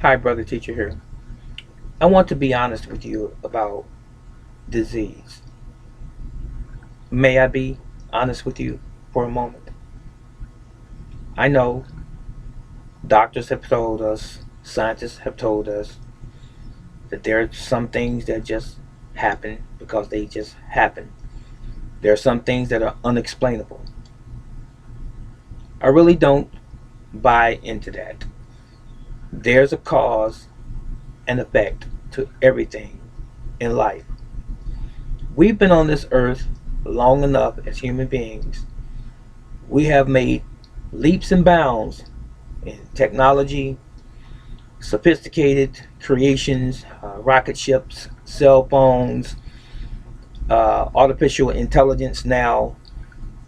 Hi, brother teacher here. I want to be honest with you about disease. May I be honest with you for a moment? I know doctors have told us, scientists have told us that there are some things that just happen because they just happen. There are some things that are unexplainable. I really don't buy into that. There's a cause and effect to everything in life. We've been on this earth long enough as human beings. We have made leaps and bounds in technology, sophisticated creations, rocket ships, cell phones, artificial intelligence now,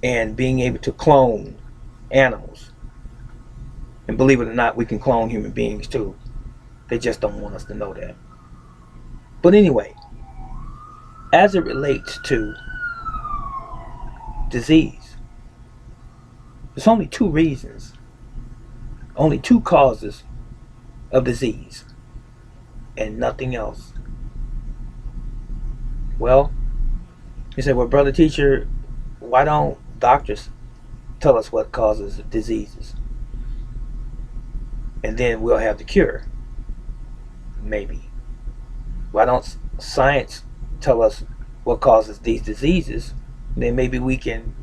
and being able to clone animals. And believe it or not, we can clone human beings too. They just don't want us to know that. But anyway, as it relates to disease, there's only two reasons, only two causes of disease, and nothing else. Well, you say, well, brother teacher, why don't doctors tell us what causes diseases? And then we'll have the cure. Maybe. Why don't science tell us what causes these diseases? Then maybe we can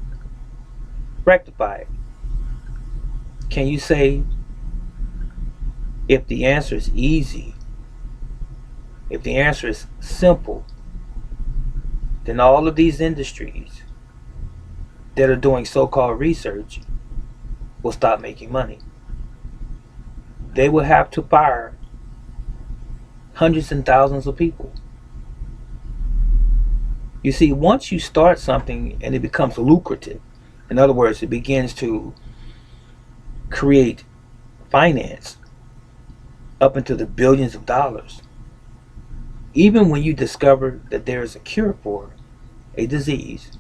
rectify it. Can you say if the answer is easy, if the answer is simple, then all of these industries that are doing so-called research will stop making money. They will have to fire hundreds and thousands of people. You see, once you start something and it becomes lucrative, in other words, it begins to create finance up into the billions of dollars, even when you discover that there is a cure for a disease,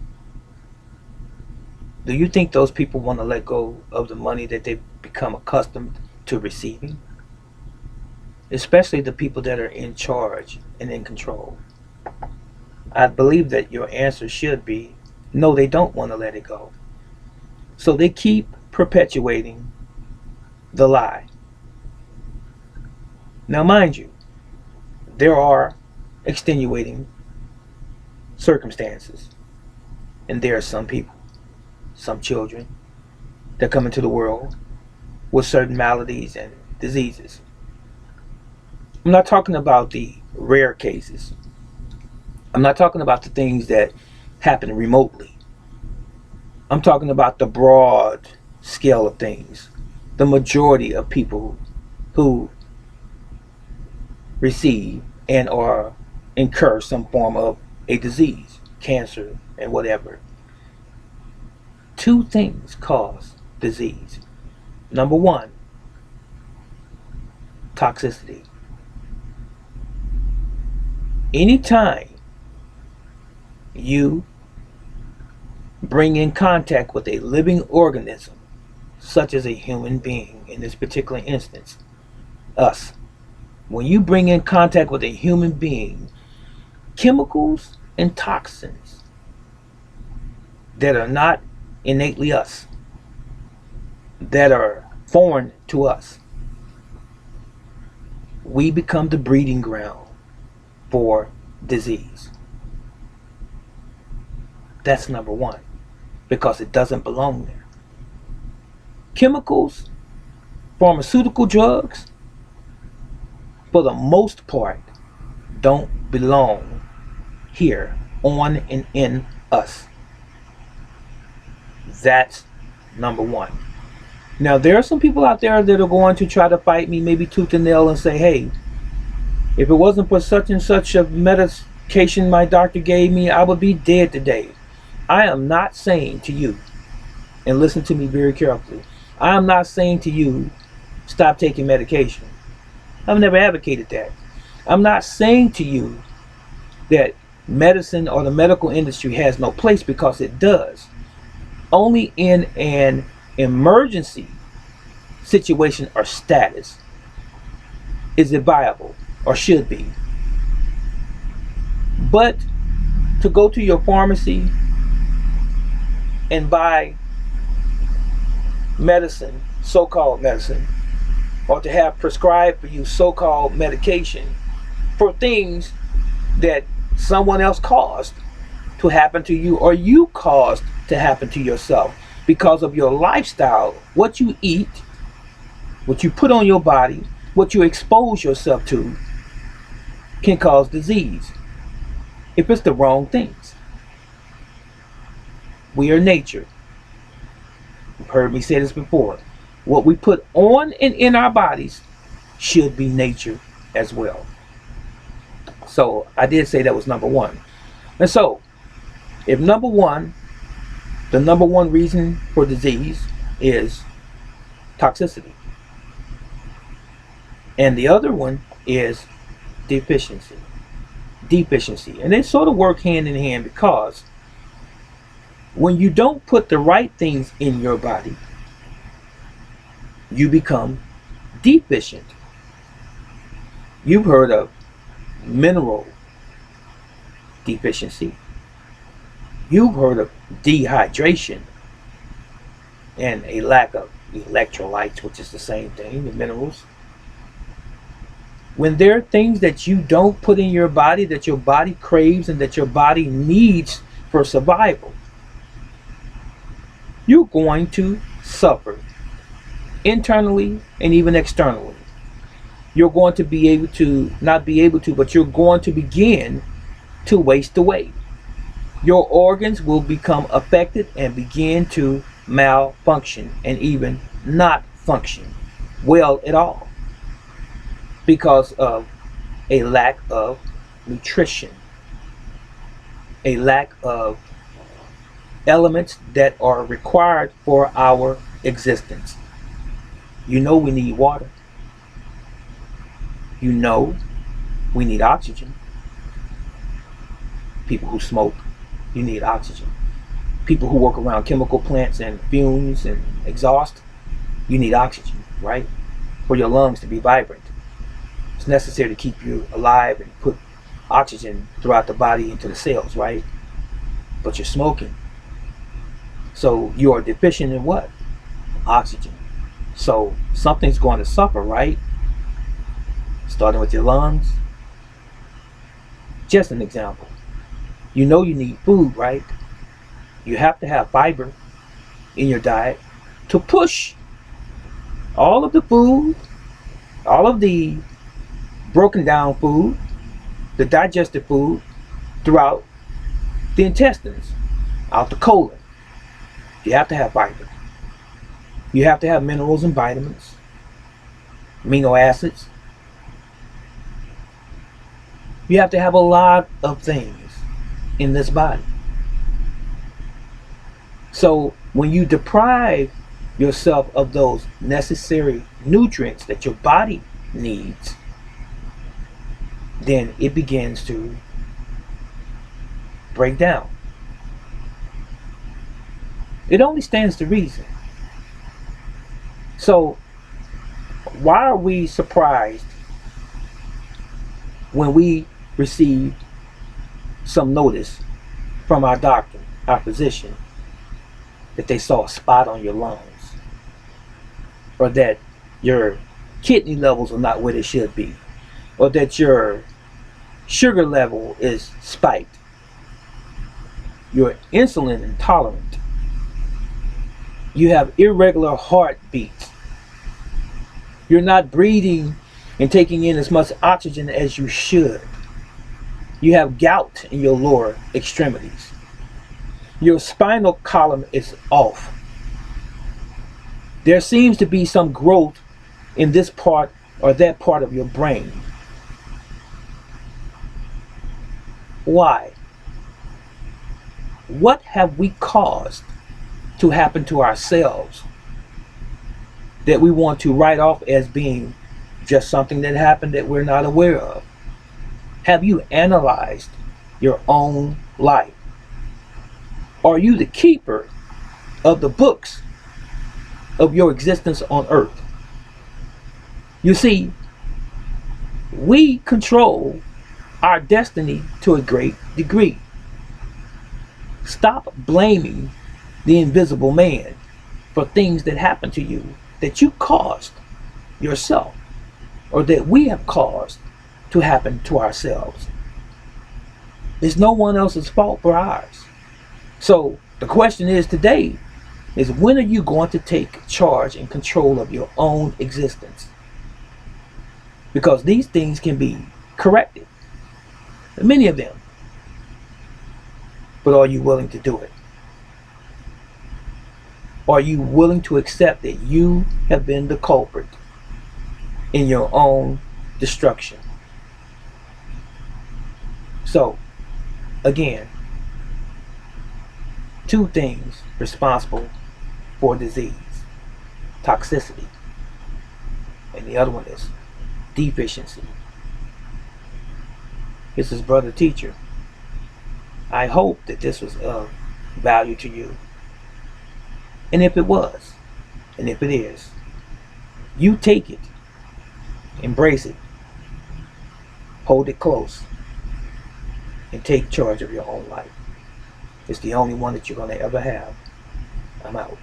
do you think those people want to let go of the money that they've become accustomed to receiving? Especially the people that are in charge and in control. I believe that your answer should be no, they don't want to let it go. So they keep perpetuating the lie. Now, mind you, there are extenuating circumstances, and there are some people, some children, that come into the world with certain maladies and diseases. I'm not talking about the rare cases. I'm not talking about the things that happen remotely. I'm talking about the broad scale of things. The majority of people who receive and or incur some form of a disease, cancer, and whatever. Two things cause disease. Number one, toxicity. Anytime you bring in contact with a living organism, such as a human being, in this particular instance, us, when you bring in contact with a human being, chemicals and toxins that are not innately us, that are foreign to us, we become the breeding ground for disease. That's number one, because it doesn't belong there. Chemicals, pharmaceutical drugs, for the most part, don't belong here on and in us. That's number one. Now, there are some people out there that are going to try to fight me, maybe tooth and nail, and say, hey, if it wasn't for such and such a medication my doctor gave me, I would be dead today. I am not saying to you, and listen to me very carefully, I am not saying to you, stop taking medication. I've never advocated that. I'm not saying to you that medicine or the medical industry has no place, because it does. Only in an emergency situation or status. is it viable or should be. But to go to your pharmacy and buy medicine, so-called medicine, or to have prescribed for you so-called medication for things that someone else caused to happen to you, or you caused to happen to yourself because of your lifestyle, what you eat, what you put on your body, what you expose yourself to, can cause disease if it's the wrong things. We are nature. You've heard me say this before. What we put on and in our bodies should be nature as well. So I did say that was number one. And so, if number one, the number one reason for disease is toxicity, and the other one is deficiency. Deficiency. And they sort of work hand in hand, because when you don't put the right things in your body, you become deficient. You've heard of mineral deficiency. You've heard of dehydration and a lack of electrolytes, which is the same thing, the minerals. When there are things that you don't put in your body, that your body craves and that your body needs for survival, you're going to suffer internally and even externally. You're going to be able to, not be able to, but you're going to begin to waste away. Your organs will become affected and begin to malfunction and even not function well at all because of a lack of nutrition, a lack of elements that are required for our existence. You know we need water. You know we need oxygen. People who smoke, you need oxygen. People who work around chemical plants and fumes and exhaust, you need oxygen, right? For your lungs to be vibrant. It's necessary to keep you alive and put oxygen throughout the body into the cells, right? But you're smoking. So you are deficient in what? Oxygen. So something's going to suffer, right? Starting with your lungs. Just an example. You know you need food, right? You have to have fiber in your diet to push all of the food, all of the broken down food, the digested food throughout the intestines, out the colon. You have to have fiber. You have to have minerals and vitamins, amino acids. You have to have a lot of things in this body. So when you deprive yourself of those necessary nutrients that your body needs, then it begins to break down. It only stands to reason. So why are we surprised when we receive some notice from our doctor, our physician, that they saw a spot on your lungs, or that your kidney levels are not where they should be, or that your sugar level is spiked, you're insulin intolerant, you have irregular heartbeats, you're not breathing and taking in as much oxygen as you should, you have gout in your lower extremities, your spinal column is off, there seems to be some growth in this part or that part of your brain. Why? What have we caused to happen to ourselves that we want to write off as being just something that happened that we're not aware of? Have you analyzed your own life? Are you the keeper of the books of your existence on earth? You see, We control our destiny to a great degree. Stop blaming the invisible man for things that happen to you that you caused yourself or that we have caused to happen to ourselves. It's no one else's fault but ours. So the question is today is, when are you going to take charge and control of your own existence? Because these things can be corrected, many of them, but are you willing to do it? Are you willing to accept that you have been the culprit in your own destruction? So, again, two things responsible for disease: toxicity, and the other one is deficiency. This is Brother Teacher. I hope that this was of value to you. And if it was, and if it is, you take it, embrace it, hold it close, and take charge of your own life. It's the only one that you're going to ever have. I'm out.